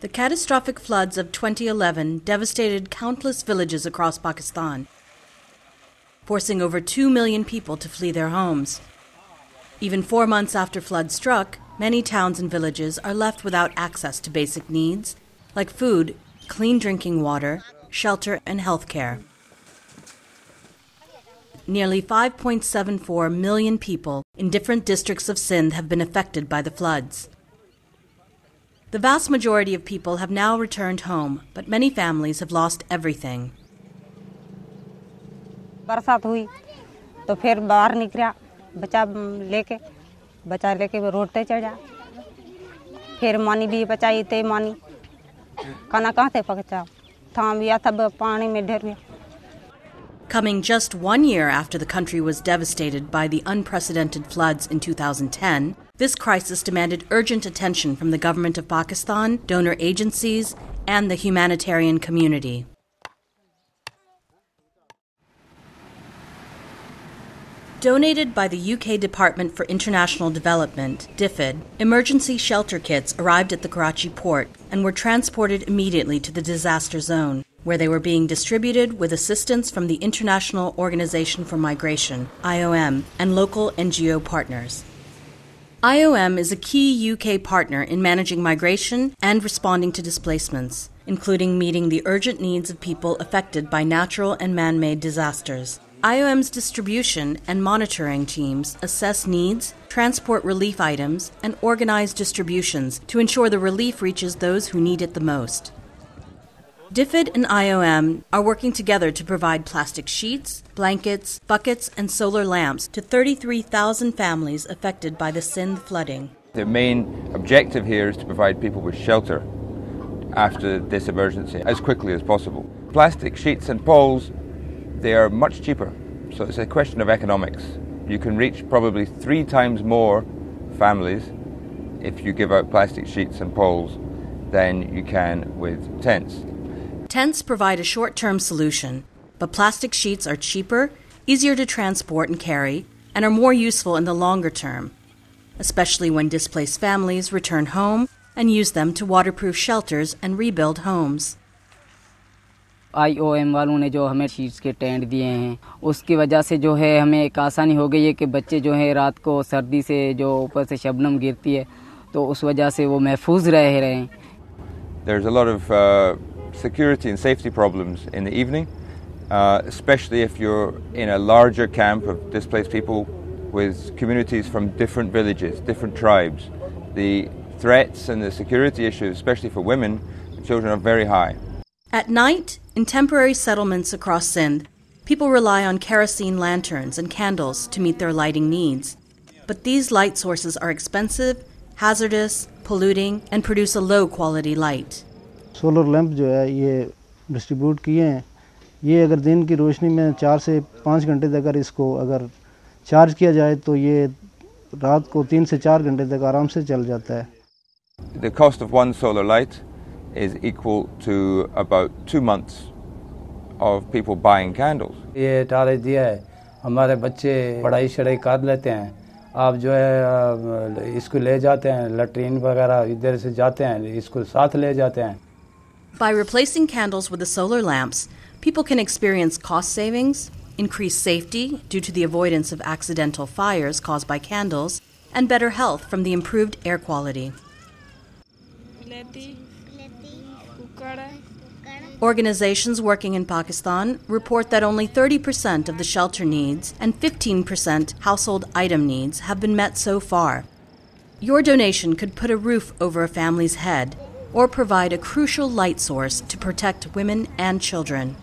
The catastrophic floods of 2011 devastated countless villages across Pakistan, forcing over 2 million people to flee their homes. Even 4 months after flood struck, many towns and villages are left without access to basic needs like food, clean drinking water, shelter, and health care. Nearly 5.74 million people in different districts of Sindh have been affected by the floods. The vast majority of people have now returned home, but many families have lost everything. बरसात हुई तो फिर बाहर निकला बच्चा लेके वो road पे चढ़ा फिर मानी भी बचाई ते मानी खाना कहाँ से पकचा थाम गया तब पानी में डर गया. Coming just 1 year after the country was devastated by the unprecedented floods in 2010, this crisis demanded urgent attention from the government of Pakistan, donor agencies, and the humanitarian community. Donated by the UK Department for International Development, DFID, emergency shelter kits arrived at the Karachi port and were transported immediately to the disaster zone, where they were being distributed with assistance from the International Organization for Migration, IOM, and local NGO partners. IOM is a key UK partner in managing migration and responding to displacements, including meeting the urgent needs of people affected by natural and man-made disasters. IOM's distribution and monitoring teams assess needs, transport relief items, and organize distributions to ensure the relief reaches those who need it the most. DFID and IOM are working together to provide plastic sheets, blankets, buckets, and solar lamps to 33,000 families affected by the Sindh flooding. The main objective here is to provide people with shelter after this emergency as quickly as possible. Plastic sheets and poles, they are much cheaper, so it's a question of economics. You can reach probably 3 times more families if you give out plastic sheets and poles than you can with tents. Tents provide a short-term solution, but plastic sheets are cheaper, easier to transport and carry, and are more useful in the longer term, especially when displaced families return home and use them to waterproof shelters and rebuild homes. IOM वालों ने जो हमें sheets के tent दिए हैं उसकी वजह से जो है हमें एक आसानी हो गई है कि बच्चे जो है रात को सर्दी से जो ऊपर से शबनम गिरती है तो उस वजह से वो महफूज रह रहे हैं. There's a lot of security and safety problems in the evening, especially if you're in a larger camp of displaced people with communities from different villages, different tribes. The threats and the security issues, especially for women and children, are very high. At night, in temporary settlements across Sindh, people rely on kerosene lanterns and candles to meet their lighting needs. But these light sources are expensive, hazardous, polluting, and produce a low-quality light. Solar lamp जो है ये distribute किए हैं ये अगर दिन की रोशनी में 4 से 5 घंटे तक अगर इसको अगर चार्ज किया जाए तो ये रात को 3 से 4 घंटे तक आराम से चल जाता है. The cost of one solar light is equal to about 2 months of people buying candles. ये टारे दिया है हमारे बच्चे पढ़ाई शढ़ाई कर लेते हैं आप जो है इसको ले जाते हैं लैट्रिन वगैरह इधर से जाते हैं इसको साथ ले जाते हैं. By replacing candles with the solar lamps, people can experience cost savings, increased safety due to the avoidance of accidental fires caused by candles, and better health from the improved air quality. Organizations working in Pakistan report that only 30% of the shelter needs and 15% household item needs have been met so far. Your donation could put a roof over a family's head or provide a crucial light source to protect women and children.